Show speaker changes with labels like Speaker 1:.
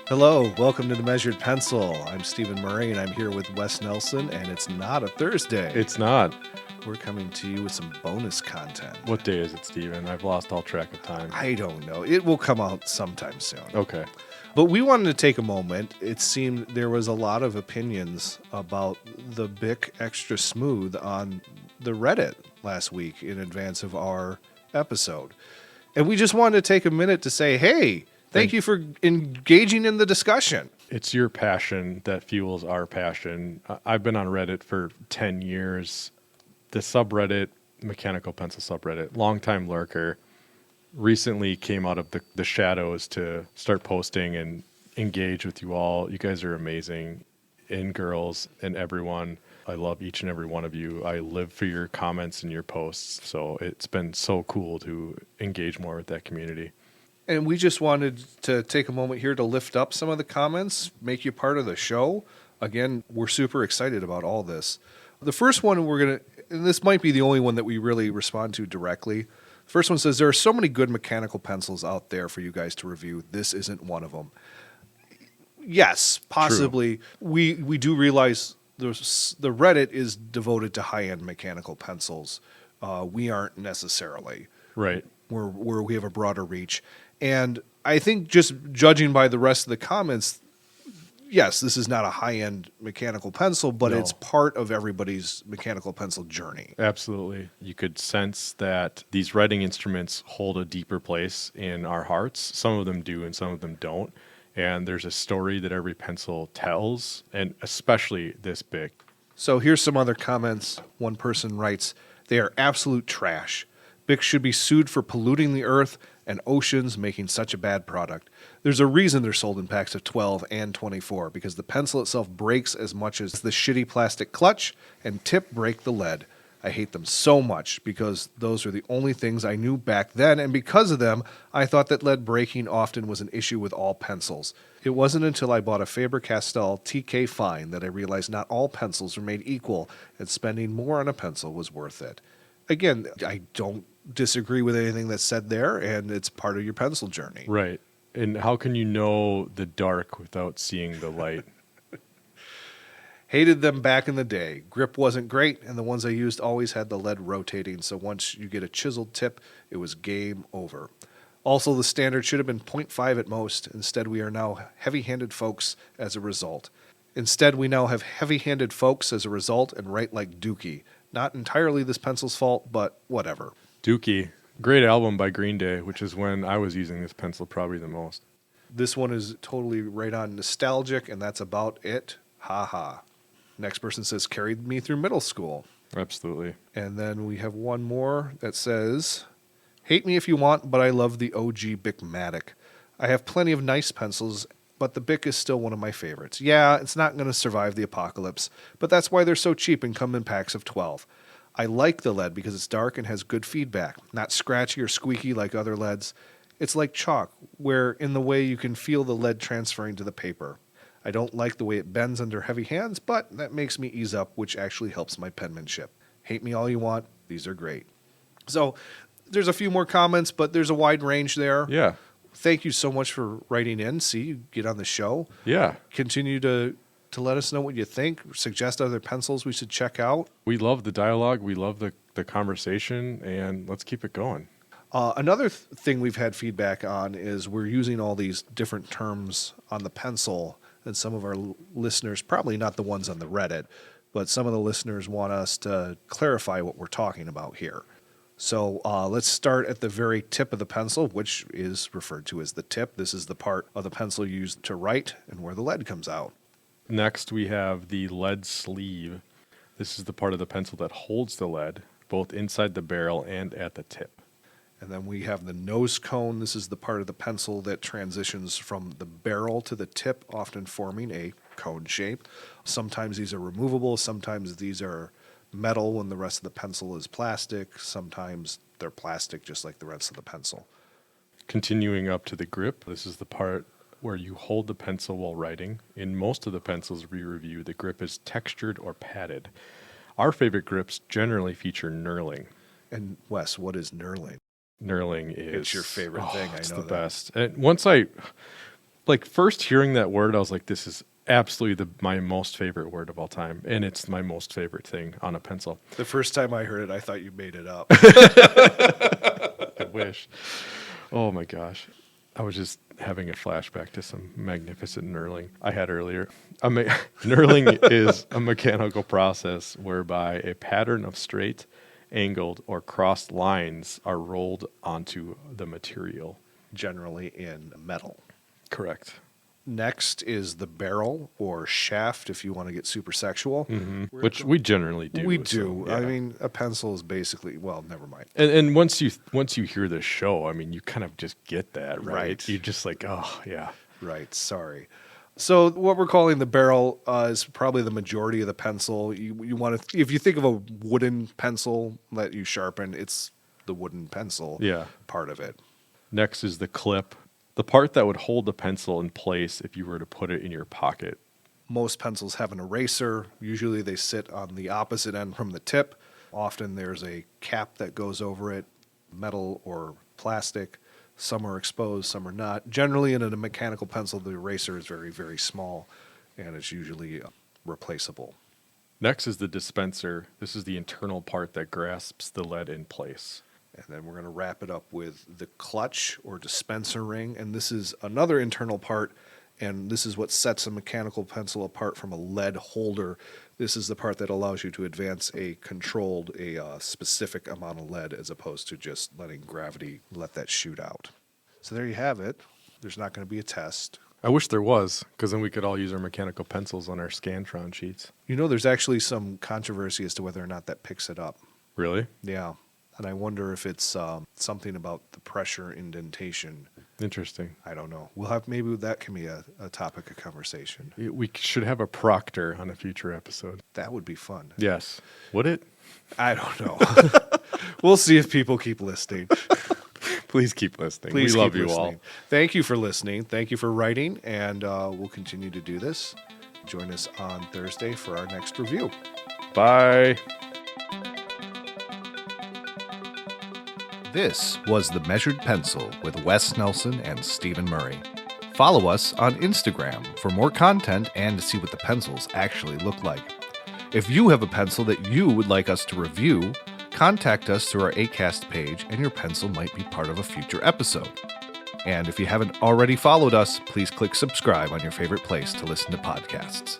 Speaker 1: Hello, welcome to The Measured Pencil. I'm Stephen Murray, and I'm here with Wes Nelson, and it's not a Thursday.
Speaker 2: It's not.
Speaker 1: We're coming to you with some bonus content.
Speaker 2: What day is it, Stephen? I've lost all track of time.
Speaker 1: I don't know. It will come out sometime soon.
Speaker 2: Okay.
Speaker 1: But we wanted to take a moment. It seemed there was a lot of opinions about the Bic Extra Smooth on the Reddit last week in advance of our episode. And we just wanted to take a minute to say, hey, thank you for engaging in the discussion.
Speaker 2: It's your passion that fuels our passion. I've been on Reddit for 10 years. The subreddit, mechanical pencil subreddit, longtime lurker, recently came out of the shadows to start posting and engage with you all. You guys are amazing, and girls and everyone. I love each and every one of you. I live for your comments and your posts. So it's been so cool to engage more with that community.
Speaker 1: And we just wanted to take a moment here to lift up some of the comments, make you part of the show. Again, we're super excited about all this. The first one and this might be the only one that we really respond to directly. The first one says, there are so many good mechanical pencils out there for you guys to review. This isn't one of them. Yes, possibly. True. We do realize the Reddit is devoted to high-end mechanical pencils. We aren't necessarily.
Speaker 2: Right.
Speaker 1: Where we have a broader reach. And I think just judging by the rest of the comments, yes, this is not a high-end mechanical pencil, but it's part of everybody's mechanical pencil journey.
Speaker 2: Absolutely. You could sense that these writing instruments hold a deeper place in our hearts. Some of them do and some of them don't. And there's a story that every pencil tells, and especially this Bic.
Speaker 1: So here's some other comments. One person writes, they are absolute trash. Bic should be sued for polluting the earth and oceans, making such a bad product. There's a reason they're sold in packs of 12 and 24, because the pencil itself breaks as much as the shitty plastic clutch and tip break the lead. I hate them so much because those are the only things I knew back then, and because of them, I thought that lead breaking often was an issue with all pencils. It wasn't until I bought a Faber-Castell TK Fine that I realized not all pencils are made equal, and spending more on a pencil was worth it. Again, I don't disagree with anything that's said there, and it's part of your pencil journey.
Speaker 2: Right. And how can you know the dark without seeing the light?
Speaker 1: Hated them back in the day. Grip wasn't great, and the ones I used always had the lead rotating, so once you get a chiseled tip, it was game over. Also, the standard should have been 0.5 at most. Instead, we are now heavy-handed folks as a result. And write like Dookie. Not entirely this pencil's fault, but whatever.
Speaker 2: Dookie. Great album by Green Day, which is when I was using this pencil probably the most.
Speaker 1: This one is totally right on nostalgic, and that's about it. Ha ha. Next person says, carried me through middle school.
Speaker 2: Absolutely.
Speaker 1: And then we have one more that says, hate me if you want, but I love the OG Bic-Matic. I have plenty of nice pencils, but the Bic is still one of my favorites. Yeah, it's not going to survive the apocalypse, but that's why they're so cheap and come in packs of 12. I like the lead because it's dark and has good feedback, not scratchy or squeaky like other leads. It's like chalk, where in the way you can feel the lead transferring to the paper. I don't like the way it bends under heavy hands, but that makes me ease up, which actually helps my penmanship. Hate me all you want. These are great. So there's a few more comments, but there's a wide range there.
Speaker 2: Yeah.
Speaker 1: Thank you so much for writing in. See, you get on the show.
Speaker 2: Yeah.
Speaker 1: Continue to let us know what you think. Suggest other pencils we should check out.
Speaker 2: We love the dialogue. We love the conversation, and let's keep it going.
Speaker 1: Another thing we've had feedback on is we're using all these different terms on the pencil, and some of our listeners, probably not the ones on the Reddit, but some of the listeners want us to clarify what we're talking about here. So let's start at the very tip of the pencil, which is referred to as the tip. This is the part of the pencil used to write and where the lead comes out.
Speaker 2: Next, we have the lead sleeve. This is the part of the pencil that holds the lead, both inside the barrel and at the tip.
Speaker 1: And then we have the nose cone. This is the part of the pencil that transitions from the barrel to the tip, often forming a cone shape. Sometimes these are removable. Sometimes these are metal and the rest of the pencil is plastic. Sometimes they're plastic just like the rest of the pencil.
Speaker 2: Continuing up to the grip, this is the part where you hold the pencil while writing. In most of the pencils we review, the grip is textured or padded. Our favorite grips generally feature knurling.
Speaker 1: And Wes, what is knurling?
Speaker 2: Knurling is...
Speaker 1: It's your favorite thing, I know
Speaker 2: it's
Speaker 1: that.
Speaker 2: the best. And once I like first hearing that word, I was like, this is absolutely my most favorite word of all time. And it's my most favorite thing on a pencil.
Speaker 1: The first time I heard it, I thought you made it up.
Speaker 2: I wish. Oh my gosh. I was just having a flashback to some magnificent knurling I had earlier. Knurling is a mechanical process whereby a pattern of straight, angled, or crossed lines are rolled onto the material.
Speaker 1: Generally in metal.
Speaker 2: Correct.
Speaker 1: Next is the barrel or shaft if you want to get super sexual.
Speaker 2: Mm-hmm. Which we generally do.
Speaker 1: We do.
Speaker 2: So, yeah.
Speaker 1: I mean, a pencil is basically, well, never mind.
Speaker 2: And once you hear this show, I mean, you kind of just get that, right?
Speaker 1: Right.
Speaker 2: You're just like, oh, yeah.
Speaker 1: Right, sorry. So what we're calling the barrel is probably the majority of the pencil. You want to, if you think of a wooden pencil that you sharpen, it's the wooden pencil part of it.
Speaker 2: Next is the clip, the part that would hold the pencil in place if you were to put it in your pocket.
Speaker 1: Most pencils have an eraser. Usually they sit on the opposite end from the tip. Often there's a cap that goes over it, metal or plastic. Some are exposed, some are not. Generally, in a mechanical pencil, the eraser is very, very small, and it's usually replaceable.
Speaker 2: Next is the dispenser. This is the internal part that grasps the lead in place.
Speaker 1: And then we're going to wrap it up with the clutch or dispenser ring. And this is another internal part, and this is what sets a mechanical pencil apart from a lead holder. This is the part that allows you to advance a specific amount of lead as opposed to just letting gravity let that shoot out. So there you have it. There's not going to be a test.
Speaker 2: I wish there was, because then we could all use our mechanical pencils on our Scantron sheets.
Speaker 1: You know, there's actually some controversy as to whether or not that picks it up.
Speaker 2: Really?
Speaker 1: Yeah. And I wonder if it's something about the pressure indentation.
Speaker 2: Interesting.
Speaker 1: I don't know. Maybe that can be a topic of conversation.
Speaker 2: We should have a proctor on a future episode.
Speaker 1: That would be fun.
Speaker 2: Yes. Would it?
Speaker 1: I don't know. We'll see if people keep listening.
Speaker 2: Please keep listening.
Speaker 1: Please
Speaker 2: we love
Speaker 1: keep
Speaker 2: you
Speaker 1: listening.
Speaker 2: all.
Speaker 1: Thank you for listening. Thank you for writing, and we'll continue to do this. Join us on Thursday for our next review.
Speaker 2: Bye.
Speaker 1: This was The Measured Pencil with Wes Nelson and Stephen Murray. Follow us on Instagram for more content and to see what the pencils actually look like. If you have a pencil that you would like us to review, contact us through our Acast page and your pencil might be part of a future episode. And if you haven't already followed us, please click subscribe on your favorite place to listen to podcasts.